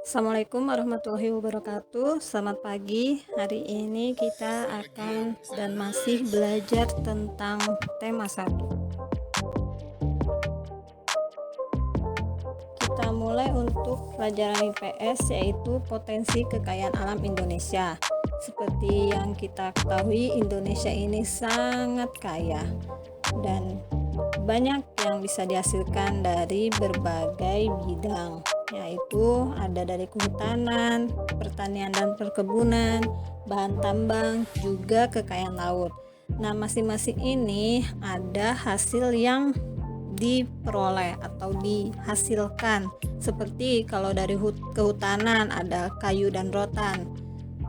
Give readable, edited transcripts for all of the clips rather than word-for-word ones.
Assalamualaikum warahmatullahi wabarakatuh. Selamat pagi. Hari ini kita akan dan masih belajar tentang tema 1. Kita mulai untuk pelajaran IPS, yaitu potensi kekayaan alam Indonesia. Seperti yang kita ketahui, Indonesia ini sangat kaya dan banyak yang bisa dihasilkan dari berbagai bidang, yaitu ada dari kehutanan, pertanian dan perkebunan, bahan tambang, juga kekayaan laut. Nah, masing-masing ini ada hasil yang diperoleh atau dihasilkan. Seperti kalau dari kehutanan ada kayu dan rotan.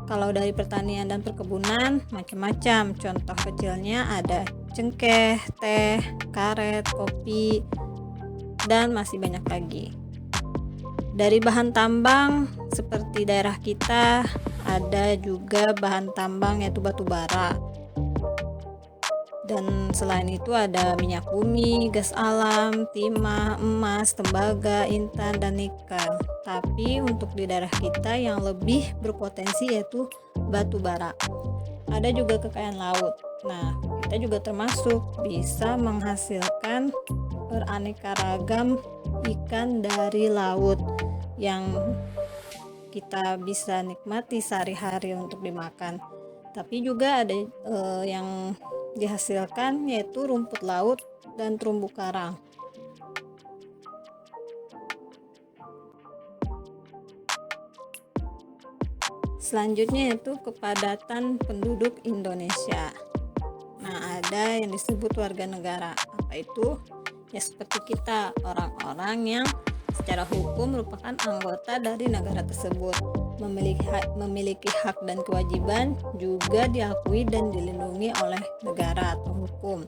Kalau dari pertanian dan perkebunan macam-macam. Contoh kecilnya ada cengkeh, teh, karet, kopi, dan masih banyak lagi. Dari bahan tambang seperti daerah kita ada juga bahan tambang yaitu batu bara. Dan selain itu ada minyak bumi, gas alam, timah, emas, tembaga, intan, dan nikel. Tapi untuk di daerah kita yang lebih berpotensi yaitu batu bara. Ada juga kekayaan laut. Nah, kita juga termasuk bisa menghasilkan beraneka ragam ikan dari laut yang kita bisa nikmati sehari-hari untuk dimakan. Tapi juga ada yang dihasilkan yaitu rumput laut dan terumbu karang. Selanjutnya yaitu kepadatan penduduk Indonesia. Nah, ada yang disebut warga negara. Apa itu? Ya seperti kita, orang-orang yang secara hukum merupakan anggota dari negara tersebut, memiliki hak dan kewajiban, juga diakui dan dilindungi oleh negara atau hukum.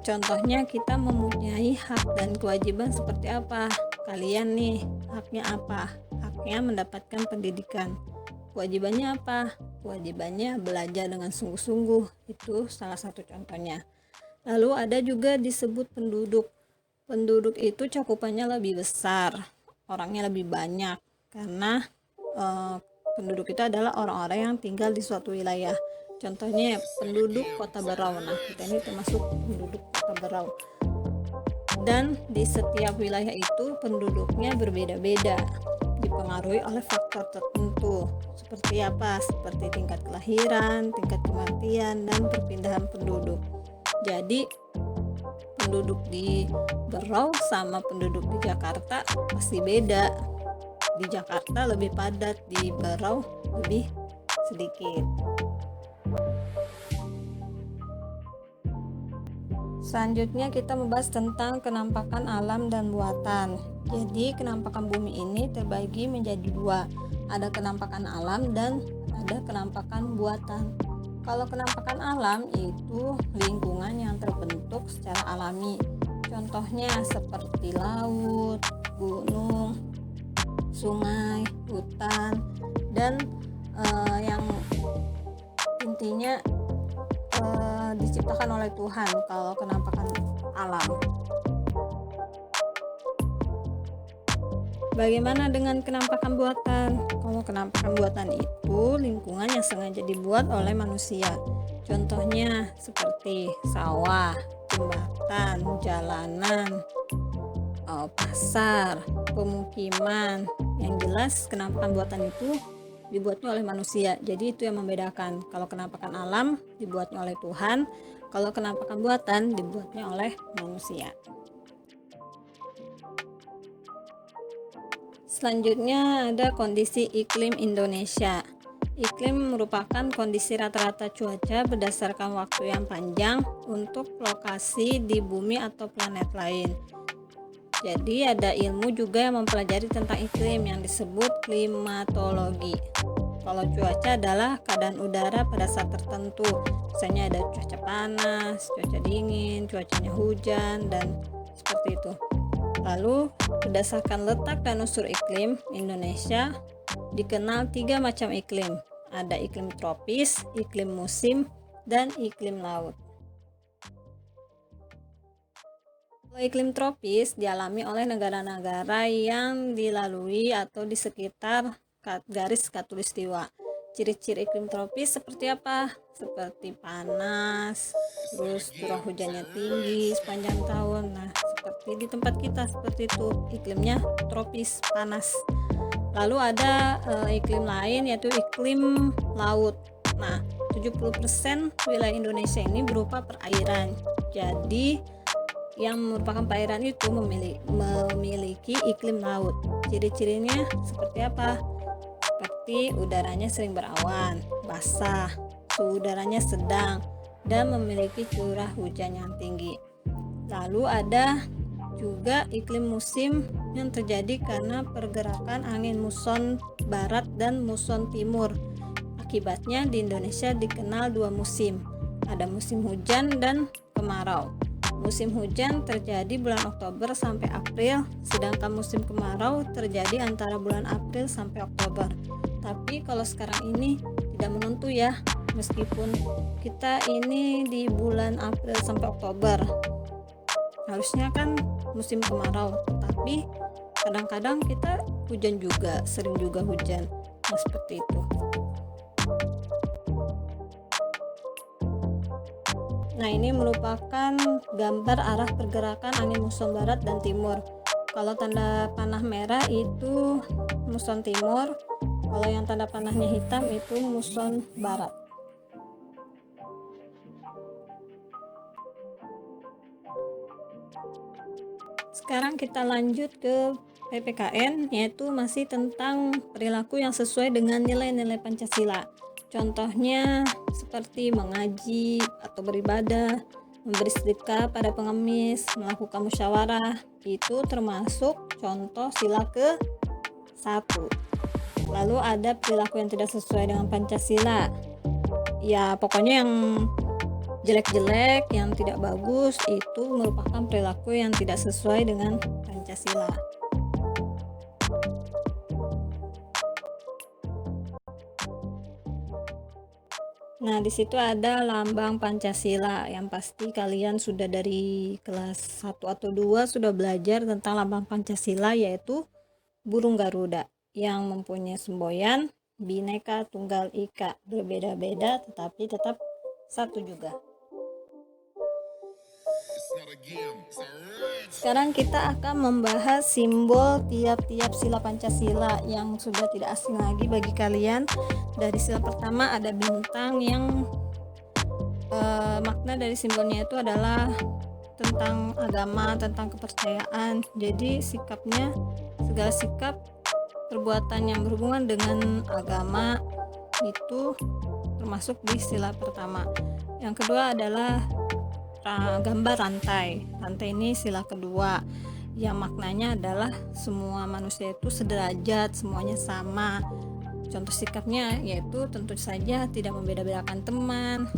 Contohnya kita mempunyai hak dan kewajiban seperti apa? Kalian nih, haknya apa? Haknya mendapatkan pendidikan. Kewajibannya apa? Kewajibannya belajar dengan sungguh-sungguh. Itu salah satu contohnya. Lalu ada juga disebut penduduk. Penduduk itu cakupannya lebih besar, orangnya lebih banyak, karena penduduk itu adalah orang-orang yang tinggal di suatu wilayah. Contohnya penduduk Kota Berau. Nah, kita ini termasuk penduduk Kota Berau. Dan di setiap wilayah itu penduduknya berbeda-beda, dipengaruhi oleh faktor tertentu. Seperti apa? Seperti tingkat kelahiran, tingkat kematian, dan perpindahan penduduk. Jadi penduduk di Berau sama penduduk di Jakarta pasti beda. Di Jakarta lebih padat, di Berau lebih sedikit. Selanjutnya kita membahas tentang kenampakan alam dan buatan. Jadi kenampakan bumi ini terbagi menjadi dua. Ada kenampakan alam dan ada kenampakan buatan. Kalau kenampakan alam itu lingkungan yang terbentuk secara alami. Contohnya seperti laut, gunung, sungai, hutan, dan yang intinya diciptakan oleh Tuhan kalau kenampakan alam. Bagaimana dengan kenampakan buatan? Kalau kenampakan buatan itu lingkungan yang sengaja dibuat oleh manusia. Contohnya seperti sawah, jembatan, jalanan, pasar, pemukiman. Yang jelas kenampakan buatan itu dibuatnya oleh manusia. Jadi itu yang membedakan. Kalau kenampakan alam dibuatnya oleh Tuhan, kalau kenampakan buatan dibuatnya oleh manusia. Selanjutnya ada kondisi iklim Indonesia. Iklim merupakan kondisi rata-rata cuaca berdasarkan waktu yang panjang untuk lokasi di bumi atau planet lain. Jadi ada ilmu juga yang mempelajari tentang iklim yang disebut klimatologi. Kalau cuaca adalah keadaan udara pada saat tertentu. Misalnya ada cuaca panas, cuaca dingin, cuacanya hujan, dan seperti itu. Lalu berdasarkan letak dan unsur iklim, Indonesia dikenal 3 macam iklim. Ada iklim tropis, iklim musim, dan iklim laut. Kalau iklim tropis dialami oleh negara-negara yang dilalui atau di sekitar garis khatulistiwa. Ciri-ciri iklim tropis seperti apa? Seperti panas, terus curah hujannya tinggi sepanjang tahun. Nah, seperti di tempat kita seperti itu, iklimnya tropis, panas. Lalu ada iklim lain yaitu iklim laut. Nah, 70% wilayah Indonesia ini berupa perairan. Jadi yang merupakan perairan itu memiliki iklim laut. Ciri-cirinya seperti apa? Seperti udaranya sering berawan, basah, suhu udaranya sedang, dan memiliki curah hujan yang tinggi. Lalu ada juga iklim musim yang terjadi karena pergerakan angin muson barat dan muson timur. Akibatnya di Indonesia dikenal dua musim, ada musim hujan dan kemarau. Musim hujan terjadi bulan Oktober sampai April, sedangkan musim kemarau terjadi antara bulan April sampai Oktober. Tapi kalau sekarang ini tidak menentu ya, meskipun kita ini di bulan April sampai Oktober. Harusnya kan musim kemarau, tapi kadang-kadang kita hujan juga, sering juga hujan. Nah, seperti itu. Nah, ini merupakan gambar arah pergerakan angin muson barat dan timur. Kalau tanda panah merah itu muson timur, kalau yang tanda panahnya hitam itu muson barat. Sekarang kita lanjut ke PPKN, yaitu masih tentang perilaku yang sesuai dengan nilai-nilai Pancasila. Contohnya seperti mengaji atau beribadah, memberi sedekah pada pengemis, melakukan musyawarah, itu termasuk contoh sila ke-1. Lalu ada perilaku yang tidak sesuai dengan Pancasila. Ya, pokoknya yang jelek-jelek, yang tidak bagus, itu merupakan perilaku yang tidak sesuai dengan Pancasila. Nah, di situ ada lambang Pancasila. Yang pasti kalian sudah dari kelas 1 atau 2 sudah belajar tentang lambang Pancasila, yaitu burung Garuda yang mempunyai semboyan Bhinneka Tunggal Ika, berbeda-beda tetapi tetap satu juga. Sekarang kita akan membahas simbol tiap-tiap sila Pancasila yang sudah tidak asing lagi bagi kalian. Dari sila pertama ada bintang yang makna dari simbolnya itu adalah tentang agama, tentang kepercayaan. Jadi sikapnya, segala sikap perbuatan yang berhubungan dengan agama itu termasuk di sila pertama. Yang kedua adalah gambar rantai. Rantai ini sila kedua, yang maknanya adalah semua manusia itu sederajat, semuanya sama. Contoh sikapnya yaitu tentu saja tidak membeda-bedakan teman,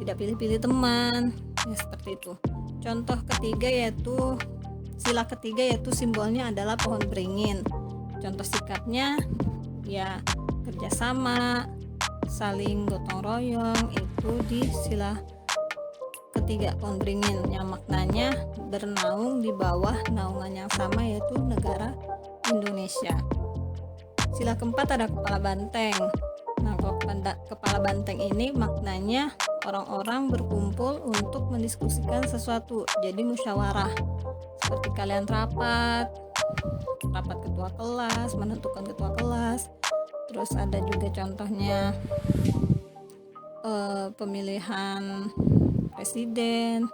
tidak pilih-pilih teman, ya seperti itu. Contoh ketiga yaitu sila ketiga, yaitu simbolnya adalah pohon beringin. Contoh sikapnya ya kerjasama, saling gotong royong, itu di sila ketiga, pohon beringin, yang maknanya bernaung di bawah naungan yang sama, yaitu negara Indonesia. Sila keempat ada kepala banteng. Nah, kepala banteng ini maknanya orang-orang berkumpul untuk mendiskusikan sesuatu, jadi musyawarah. Seperti kalian rapat ketua kelas, menentukan ketua kelas. Terus ada juga contohnya pemilihan presiden,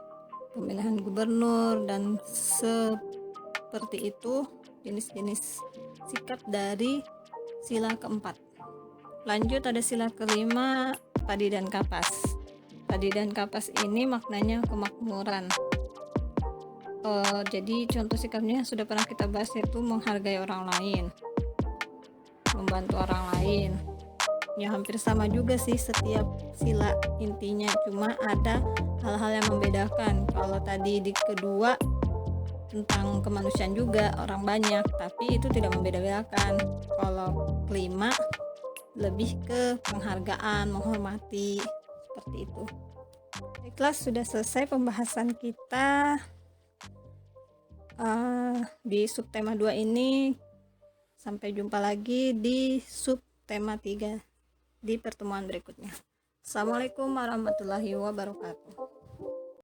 pemilihan gubernur, dan seperti itu jenis-jenis sikap dari sila keempat. Lanjut ada sila kelima, padi dan kapas. Padi dan kapas ini maknanya kemakmuran. Jadi contoh sikapnya sudah pernah kita bahas, yaitu menghargai orang lain, membantu orang lain. Ya hampir sama juga sih setiap sila intinya, cuma ada hal-hal yang membedakan. Kalau tadi di kedua tentang kemanusiaan juga, orang banyak, tapi itu tidak membeda-bedakan. Kalau kelima lebih ke penghargaan, menghormati, seperti itu. Baiklah, sudah selesai pembahasan kita di subtema 2 ini. Sampai jumpa lagi di subtema 3 di pertemuan berikutnya. Assalamualaikum warahmatullahi wabarakatuh.